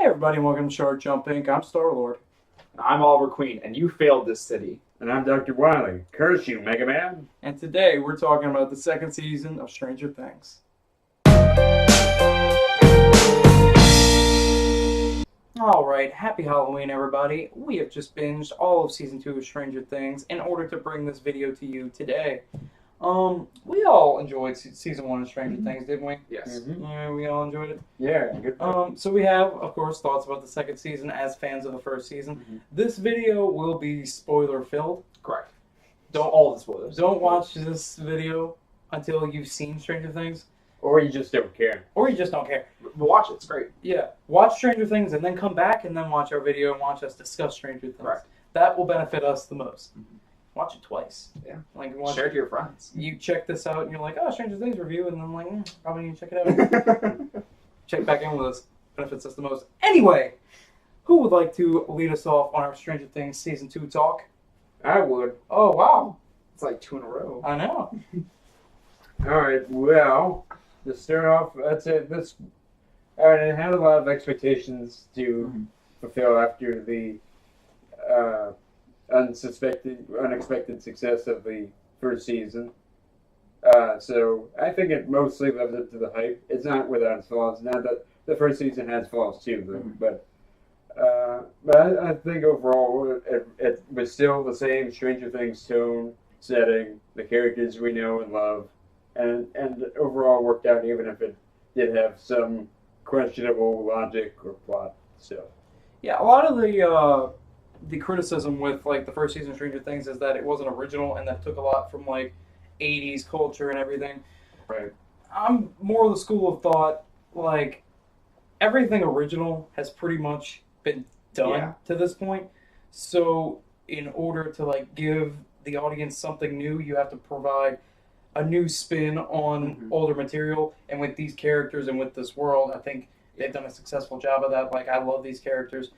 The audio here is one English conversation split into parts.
everybody, and welcome to Shark Jump Inc. I'm Star-Lord. I'm Oliver Queen, and you failed this city. And I'm Dr. Wily. Curse you, Mega Man. And today we're talking about the second season of Stranger Things. Alright, happy Halloween everybody. We have just binged all of season 2 of Stranger Things in order to bring this video to you today. We all enjoyed season 1 of Stranger Things, didn't we? Yes. Yeah, we all enjoyed it. Yeah, good. So we have, of course, thoughts about the second season as fans of the first season. This video will be spoiler-filled. Correct. Don't all the spoilers. Don't watch this video until you've seen Stranger Things. Or you just don't care. Or you just don't care. But watch it. It's great. Yeah. Watch Stranger Things and then come back and then watch our video and watch us discuss Stranger Things. Correct. That will benefit us the most. Watch it twice. Yeah. Like Share it to your friends. You check this out and you're like, oh, Stranger Things review, and I'm like, probably need to check it out. Check back in with us. Benefits us the most. Anyway, who would like to lead us off on our Stranger Things Season 2 talk? I would. Oh, wow. It's like 2 in a row. I know. Alright, well, to start off, I'd say this... Alright, I had a lot of expectations to fulfill after the unexpected success of the first season. So I think it mostly lives up to the hype. It's not without its flaws. Now that the first season has flaws too, though. But I think overall it was still the same Stranger Things tone, setting, the characters we know and love, and overall worked out, even if it did have some questionable logic or plot stuff. Yeah, a lot of the criticism with like the first season of Stranger Things is that it wasn't original and that took a lot from like 80s culture and everything. Right. I'm more of the school of thought, like everything original has pretty much been done to this point. So in order to like give the audience something new, you have to provide a new spin on older material. And with these characters and with this world, I think they've done a successful job of that. Like, I love these characters.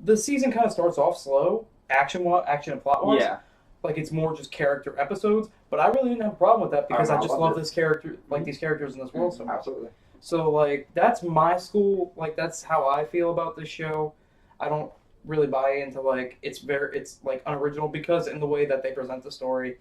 The season kind of starts off slow, action and plot-wise. Yeah. Like, it's more just character episodes. But I really didn't have a problem with that because I just love this character, like these characters in this world so much. Absolutely. So, like, that's my school. Like, that's how I feel about this show. I don't really buy into, like, it's like, unoriginal because in the way that they present the story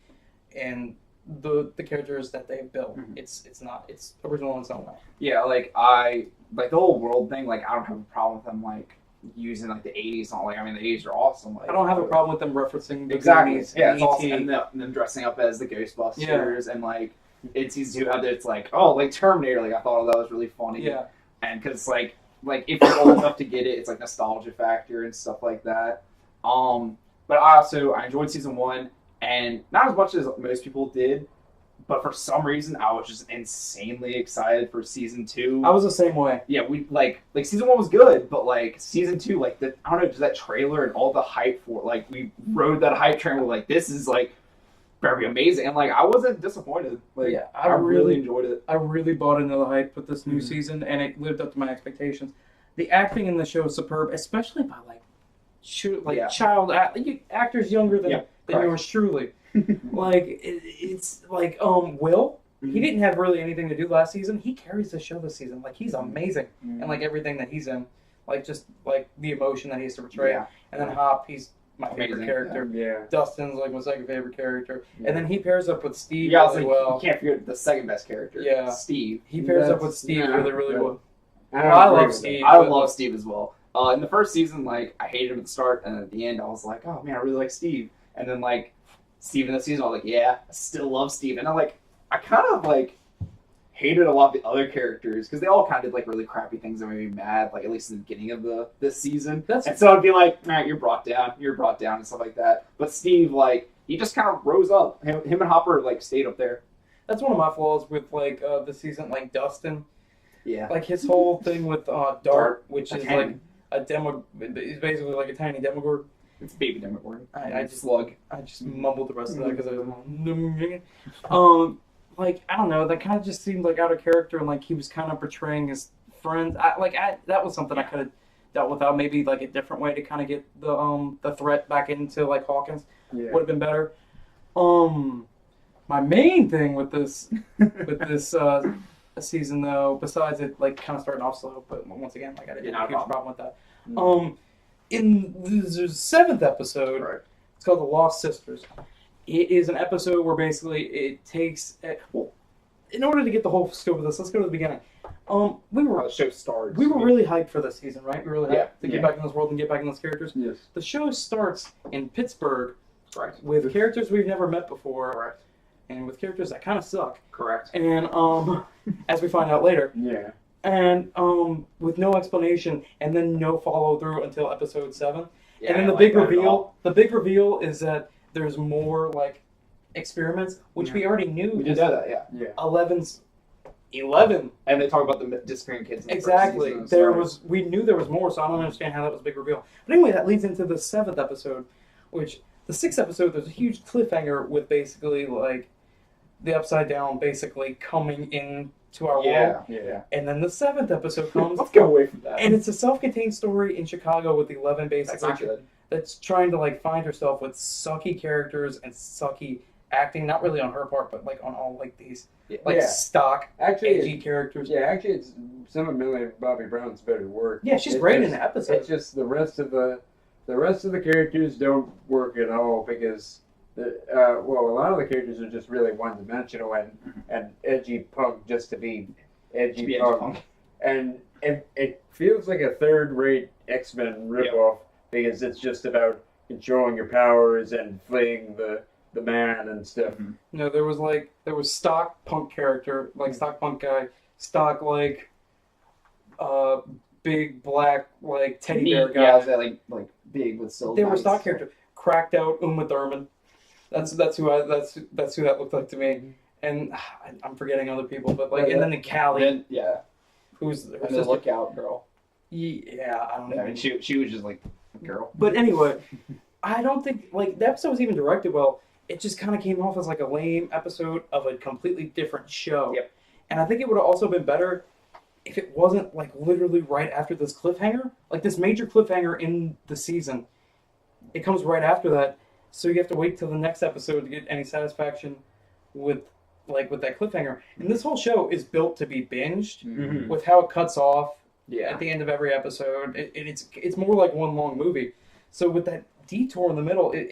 and the characters that they've built, it's original in its own way. Yeah, like, the whole world thing, like, I don't have a problem with them, like, using, like, the 80s. Not like, I mean, the 80s are awesome. Like, I don't have a problem with them referencing the exactly. Goonies Yeah, and it's awesome. E.T. And them dressing up as the Ghostbusters and, like, in season 2, how it's like, oh, like Terminator. Like, I thought that was really funny. Yeah. And because, like if you're old enough to get it, it's, like, nostalgia factor and stuff like that. But I enjoyed season 1, and not as much as most people did, but for some reason, I was just insanely excited for season 2. I was the same way. Yeah, we like season 1 was good, but like season 2, like I don't know, just that trailer and all the hype for it, like we rode that hype train. We're like, this is like very amazing, and like I wasn't disappointed. Like, yeah, I really enjoyed it. I really bought into the hype with this new season, and it lived up to my expectations. The acting in the show is superb, especially by child actors younger than yours truly. Like it's like Will. He didn't have really anything to do last season. He carries the show this season. Like, he's amazing, and like everything that he's in, like just like the emotion that he has to portray. Yeah. And then Hop, he's my favorite character. Yeah. Dustin's like my second favorite character, and then he pairs up with Steve really well. You can't forget the second best character. Yeah, Steve. He pairs up with Steve really well. I love Steve. I love Steve as well. In the first season, like I hated him at the start, and at the end, I was like, oh man, I really like Steve. And then like Steve in the season, I was like, yeah, I still love Steve. And I kind of like hated a lot of the other characters because they all kind of did like really crappy things that made me mad, like at least in the beginning of this season. And so I'd be like, nah, you're brought down, and stuff like that. But Steve, like, he just kind of rose up. Him and Hopper like stayed up there. That's one of my flaws with like the season, like Dustin. Yeah. Like his whole thing with Dart, which is like a demo. It's basically like a tiny Demogorgon. It's baby Demogorgon. I just mumbled the rest of that because I was like, I don't know, that kind of just seemed like out of character, and like he was kind of portraying his friends. That was something I could have dealt without, maybe like a different way to kind of get the threat back into like Hawkins. Would have been better. My main thing with this season though, besides it like kind of starting off slow, but once again, like I didn't Yeah, have a not a huge problem with that. Mm-hmm. In the seventh episode, Right. it's called The Lost Sisters. It is an episode where basically it takes well, in order to get the whole scope of this, let's go to the beginning. We How were the show starts. really hyped for this season, right? We were really Yeah, hyped to get yeah. back in this world and get back in those characters. Yes. The show starts in Pittsburgh Correct. with characters we've never met before, Correct. and with characters that kind of suck. Correct. And as we find out later, Yeah. and with no explanation, and then no follow through until episode 7. Yeah, and then I the like big that at reveal, all. the big reveal is that there's more like experiments, which Yeah. we already knew. We did know that, yeah. Yeah. 11. And they talk about the disappearing kids. In the first Exactly. season, There so- we knew there was more, so I don't understand how that was a big reveal. But anyway, that leads into the 7th episode, which the 6th episode, there's a huge cliffhanger with basically like the Upside Down basically coming into our world. Yeah. Yeah. And then the 7th episode comes, Let's go away from that. and it's a self-contained story in Chicago with 11 That's basically not good. that's trying to like find herself with sucky characters and sucky acting, not really on her part, but like on all like these like Yeah. stock Actually, edgy characters. yeah. Actually, it's some of Millie Bobby Brown's better work. Yeah, she's It's great in just- the episode. It's just the rest of the characters don't work at all because a lot of the characters are just really one dimensional and edgy punk just to be edgy To be edgy punk. punk. And it feels like a third-rate X-Men ripoff because it's just about controlling your powers and fleeing the man and stuff. No, there was stock punk character, like stock punk guy, stock like big black like teddy bear guy. Yeah, that like big with silver. They were stock character. Cracked out Uma Thurman. That's who that looked like to me. And I'm forgetting other people, but like, and then the Callie, Then, yeah. who's her And the sister. lookout girl. Yeah, I don't know. I mean, she was just like a girl. But anyway, I don't think like the episode was even directed well. It just kind of came off as like a lame episode of a completely different show. Yep. And I think it would have also been better if it wasn't like literally right after this cliffhanger, like this major cliffhanger in the season. It comes right after that, so you have to wait till the next episode to get any satisfaction with that cliffhanger. And this whole show is built to be binged Mm-hmm. with how it cuts off Yeah. at the end of every episode. It's more like one long movie. So with that detour in the middle, it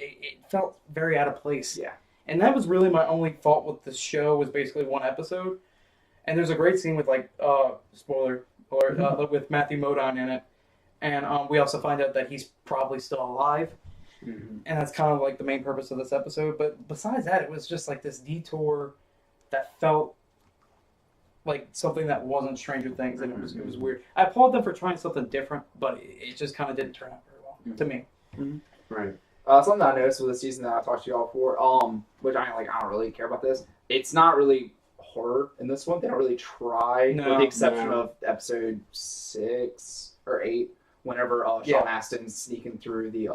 felt very out of place. Yeah. And that was really my only fault with the show was basically one episode. And there's a great scene with like spoiler alert, with Matthew Modine in it. And we also find out that he's probably still alive. Mhm. And that's kind of like the main purpose of this episode. But besides that, it was just like this detour that felt like something that wasn't Stranger Things, and it was weird. I applaud them for trying something different, but it just kind of didn't turn out very well to me. Right. Something I noticed with the season that I talked to y'all for, which I don't really care about this. It's not really horror in this one. They don't really try, No. with the exception No. of episode 6 or 8, whenever Sean Yeah. Astin's sneaking through the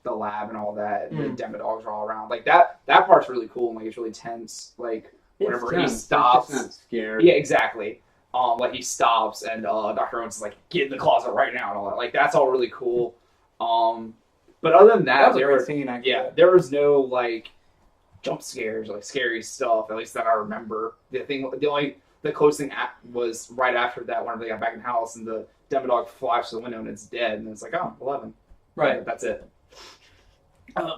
lab and all that. Mm. The Demodogs are all around. Like that part's really cool and like it's really tense. Like whenever he It's stops. just not scary. Yeah, exactly. Like he stops and Dr. Owens is like, get in the closet right now and all that. Like that's all really cool. But other than That that, was a there great was, scene, actually. yeah, there was no like jump scares or like scary stuff, at least that I remember. The closest thing was right after that whenever they got back in the house and the Demodog flashed the window and it's dead and it's like, oh, 11. Right. That's it.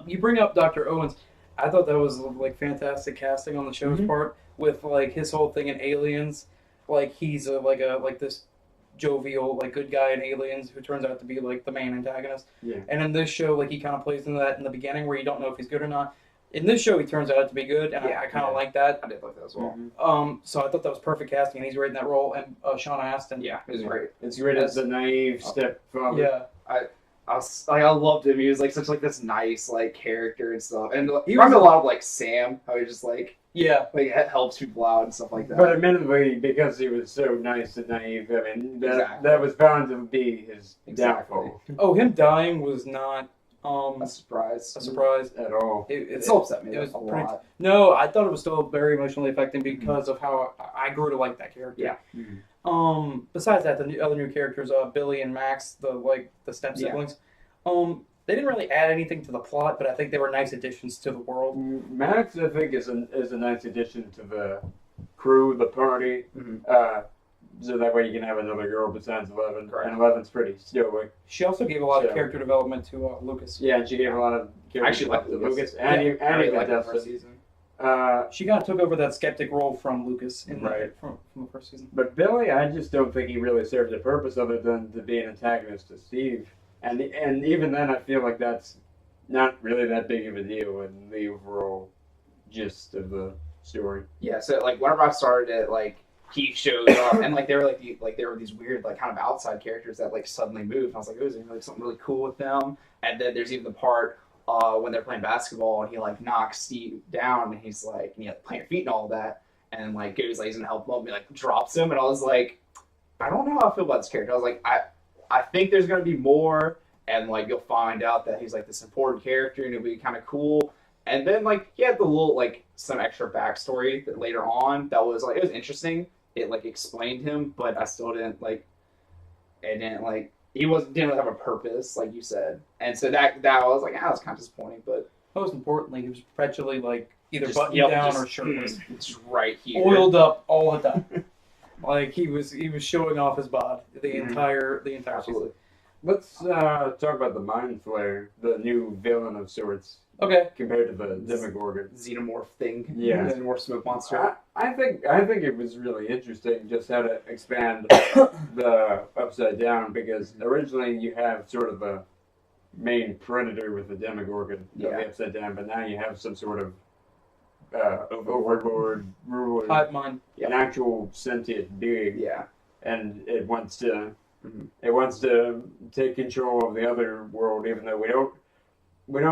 You bring up Dr. Owens. I thought that was like fantastic casting on the show's part with like his whole thing in Aliens. Like he's like this jovial like good guy in Aliens who turns out to be like the main antagonist. Yeah. And in this show, like he kind of plays into that in the beginning where you don't know if he's good or not. In this show, he turns out to be good, and Yeah, I kind of yeah. like that. I did like that as well. So I thought that was perfect casting, and he's great in that role. And Sean Astin, Yeah, it was great. It's great as the naive stepfather. yeah, I loved him. He was like such like this nice like character and stuff, and he He reminded was me a lot of like Sam, how he just like yeah. helps people out and stuff like that. But admittedly, because he was so nice and naive, I mean, Exactly. that was bound to be his Exactly. downfall Oh, him dying was not a surprise. a surprise. at all. It still upset me it was a pretty- lot. No, I thought it was still very emotionally affecting because of how I grew to like that character. Yeah. Besides that, the other new characters, Billy and Max, the step Yeah. siblings, they didn't really add anything to the plot, but I think they were nice additions to the world. Max, I think, is a nice addition to the crew, the party. Mhm. So that way you can have another girl besides 11. Correct. And 11's pretty stoic. She also gave a lot of So- character development to Lucas. Yeah, and she gave a lot of I actually like to Lucas. and, Yeah, and really even liked the first Dustin. season. She kind of took over that skeptic role from Lucas Right. from the first season. But Billy, I just don't think he really serves a purpose other than to be an antagonist to Steve. And even then, I feel like that's not really that big of a deal in the overall gist of the story. Yeah, so like whenever I started it, like he shows up, and like they were there were these weird like kind of outside characters that like suddenly moved. And I was like, oh, is there like something really cool with them? And then there's even the part when they're playing basketball and he like knocks Steve down and he's like, and he like plant your feet and all of that, and like goes like he's gonna help him up and he, like drops him, and I was like, I don't know how I feel about this character. I was like, I think there's gonna be more, and like you'll find out that he's like this important character and it'll be kind of cool. And then like he had the little like some extra backstory that later on that was like it was interesting. It like explained him, but I still didn't like. It didn't like he didn't really have a purpose, like you said, and so that I was like, was kind of disappointing. But Most importantly, he was perpetually like either just, buttoned yep, down just- or shirtless, it's right here. oiled up all the time. Like he was showing off his bod the Mhm. entire season. Absolutely. Let's talk about the Mind Flayer, the new villain of sorts, Okay. compared to the Demogorgon. Xenomorph thing. Yeah. Xenomorph smoke monster. I think it was really interesting just how to expand the Upside Down, because originally you have sort of the main predator with the Demogorgon of Yeah. the Upside Down, but now you have some sort of overlord ruler, Hive mind. Yeah. an actual sentient being, Yeah. and it wants to Mhm. take control of the other world, even though we don't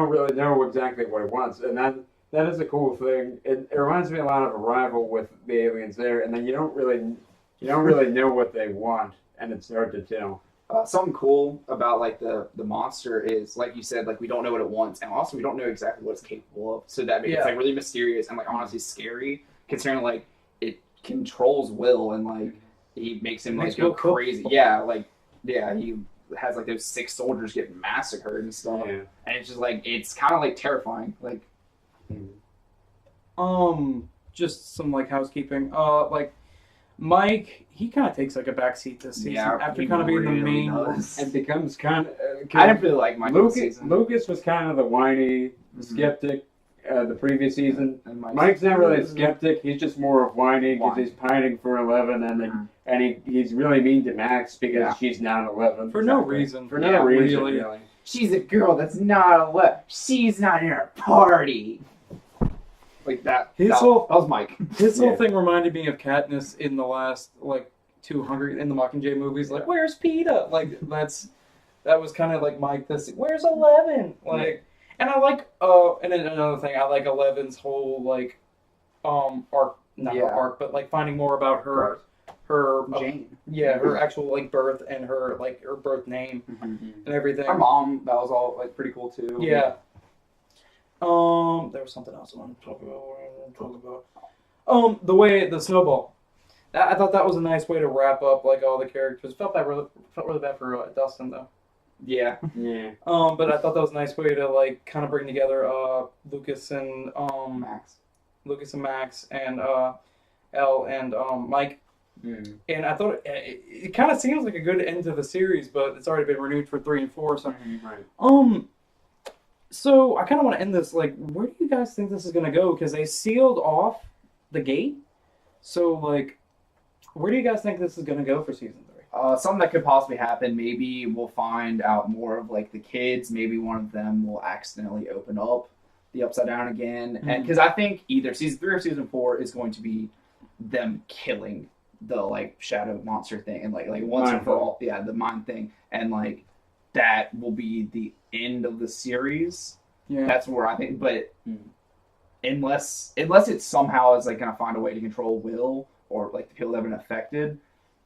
really know exactly what it wants, and that is a cool thing. It reminds me a lot of Arrival with the aliens there, and then you don't really know what they want, and it's hard to tell. Something cool about like the monster is like you said, like we don't know what it wants, and also we don't know exactly what it's capable of. So that makes it Yeah. like really mysterious and like honestly scary, considering like it controls Will and like he makes him like Makes go Will kill crazy. people. Yeah, he has like those 6 soldiers get massacred and stuff, Yeah. and it's just like it's kind of like terrifying. Like Just some like housekeeping. Like Mike, he kind of takes like a backseat this season after he kind of being the really main. does. It becomes kind of. I didn't really like Mike this season. Lucas was kind of the whiny Mhm. skeptic the previous season. And Mike's not really a skeptic. He's just more of whiny because Whiny. he's pining for 11, and Mhm. he's really mean to Max because Yeah. she's not 11. For no Exactly. reason. For no Yeah, reason, really. really. She's a girl that's not she's not in our party. Like that. His that, whole- that was Mike. This whole Yeah. thing reminded me of Katniss in the last like 200 in the Mockingjay movies. Like, where's PETA? Like that was kind of like Mike. Where's 11? Like, and I like and then another thing, I like 11's whole like arc, not her Yeah. arc, but like finding more about her Jane. her actual like birth and her birth name and everything. Her mom, that was all like pretty cool too. Yeah. There was something else I wanted to talk about. The snowball. I thought that was a nice way to wrap up like all the characters. Felt really bad for Dustin though. Yeah. Yeah. But I thought that was a nice way to like kind of bring together Lucas and Max and Elle and Mike. Mm. And I thought it kind of seems like a good end to the series, but it's already been renewed for 3 and 4. So Right. So I kind of want to end this. Like, where do you guys think this is gonna go? Because they sealed off the gate. So like, where do you guys think this is gonna go for season 3? Something that could possibly happen. Maybe we'll find out more of like the kids. Maybe one of them will accidentally open up the Upside Down again. And because I think either season 3 or season 4 is going to be them killing the like shadow monster thing and like once and for all. Yeah, the mind thing, and like that will be the end of the series. Yeah. That's where I think, but unless it somehow is like gonna find a way to control Will or like the people that have been affected,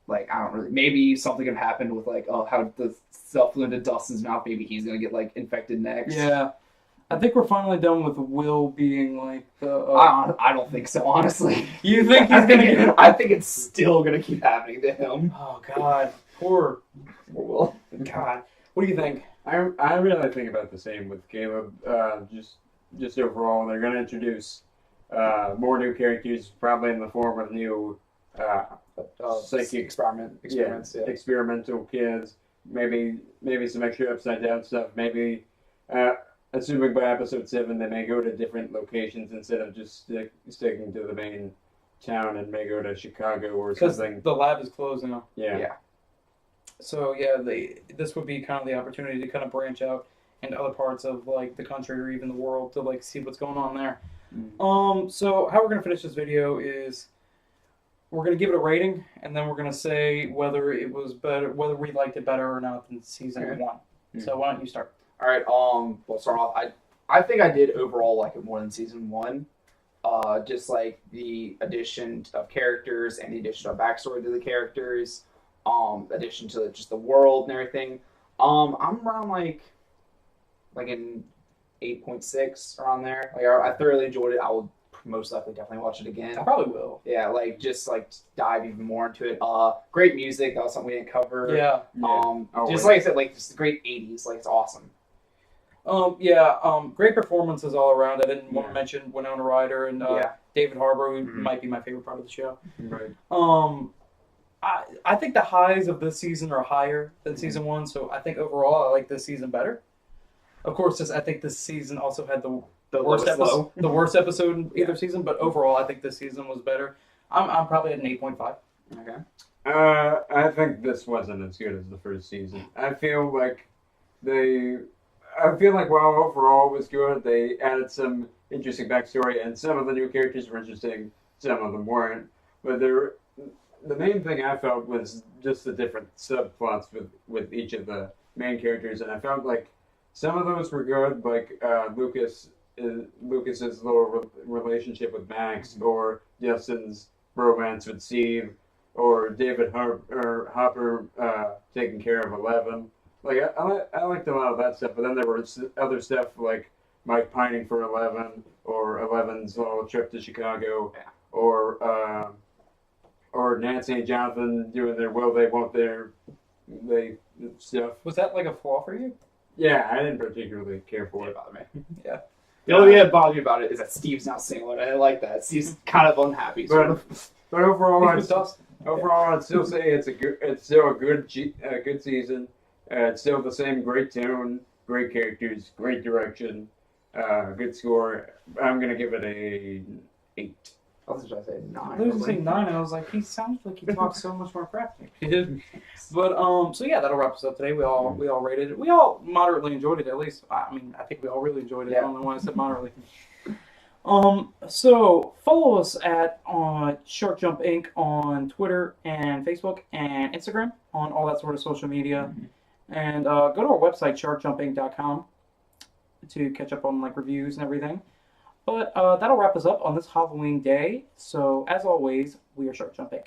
like I don't really. Maybe something could happen with like how the stuff flew into Dustin's mouth. Maybe he's gonna get like infected next. Yeah. I think we're finally done with Will being like the. I don't think so, honestly. You think I he's gonna think, get? I think it's still gonna keep happening to him. Oh God, poor Will. God. What do you think? I really think about the same with Caleb. Just overall, they're going to introduce more new characters, probably in the form of new psychic experiments. Yeah. experimental kids. Maybe some extra upside down stuff. Maybe, assuming by episode 7 they may go to different locations instead of just sticking to the main town and may go to Chicago or Because something. the lab is closed now. Yeah. So yeah, this would be kind of the opportunity to kind of branch out into other parts of like the country or even the world to like see what's going on there. So how we're gonna finish this video is we're gonna give it a rating, and then we're gonna say whether it was better, whether we liked it better or not than season Okay. 1. So why don't you start? All right. We'll start off. I think I did overall like it more than season 1. Just like the addition of characters and the addition of backstory to the characters, addition to just the world and everything. I'm around like an 8.6 around there. Like I thoroughly enjoyed it. I will most likely definitely watch it again. I probably will. Yeah, like just like dive even more into it. Great music. That was something we didn't cover. Yeah. Just like I said, like just great 80s. Like it's awesome. Great performances all around. I didn't want to mention Winona Ryder and David Harbour, who might be my favorite part of the show. Right. I think the highs of this season are higher than season 1, so I think overall I like this season better. Of course, I think this season also had the worst episode, the worst episode in either season, but overall I think this season was better. I'm probably at an 8.5. Okay. I think this wasn't as good as the first season. I feel like while overall it was good, they added some interesting backstory, and some of the new characters were interesting, some of them weren't. But the main thing I felt was just the different subplots with each of the main characters, and I felt like some of those were good, like Lucas's little relationship with Max, or Justin's romance with Steve, or David Hopper taking care of Eleven. Like I liked a lot of that stuff, but then there was other stuff like Mike pining for Eleven, or Eleven's little trip to Chicago, or Nancy and Jonathan doing their will they won't they stuff. Was that like a flaw for you? Yeah, I didn't particularly care for It it. bothered me. Yeah. The only thing that bothered me about it is that Steve's now single, and I didn't like that. Steve's kind of unhappy. But overall, It was Dustin. I'd still say it's still a good season. It's still the same great tone, great characters, great direction, good score. I'm gonna give it a 8. I was just trying to say 9. I was going to say 9, and I was like, he sounds like he talks so much more crap. He did. But, so yeah, that'll wrap us up today. We all rated it. We all moderately enjoyed it, at least. I mean, I think we all really enjoyed it. Yeah. I don't know why I said moderately. So follow us at Shark Jump Inc. on Twitter and Facebook and Instagram, on all that sort of social media. And go to our website, sharkjumpinc.com, to catch up on like reviews and everything. But that'll wrap us up on this Halloween day. So, as always, we are Shark Jump Inc.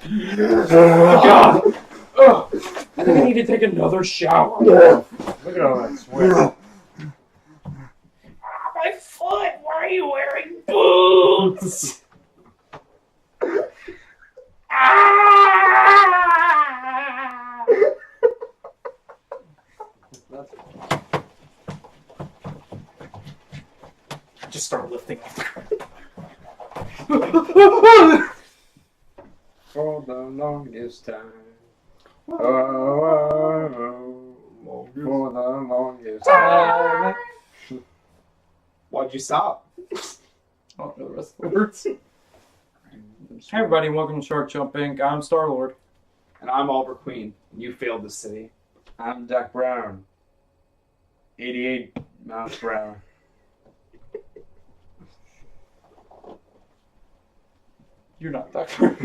Oh, God! Ugh. I think I need to take another shower. Look at all that sweat. My foot! Why are you wearing boots? Ah! Just start lifting. For the longest time. Oh, for the longest time. Why'd you stop? I don't know the rest of the words. Hey everybody, welcome to Shark Jump Inc. I'm Star-Lord. And I'm Oliver Queen. You failed the city. I'm Doc Brown. 88 miles per hour. You're not Dr.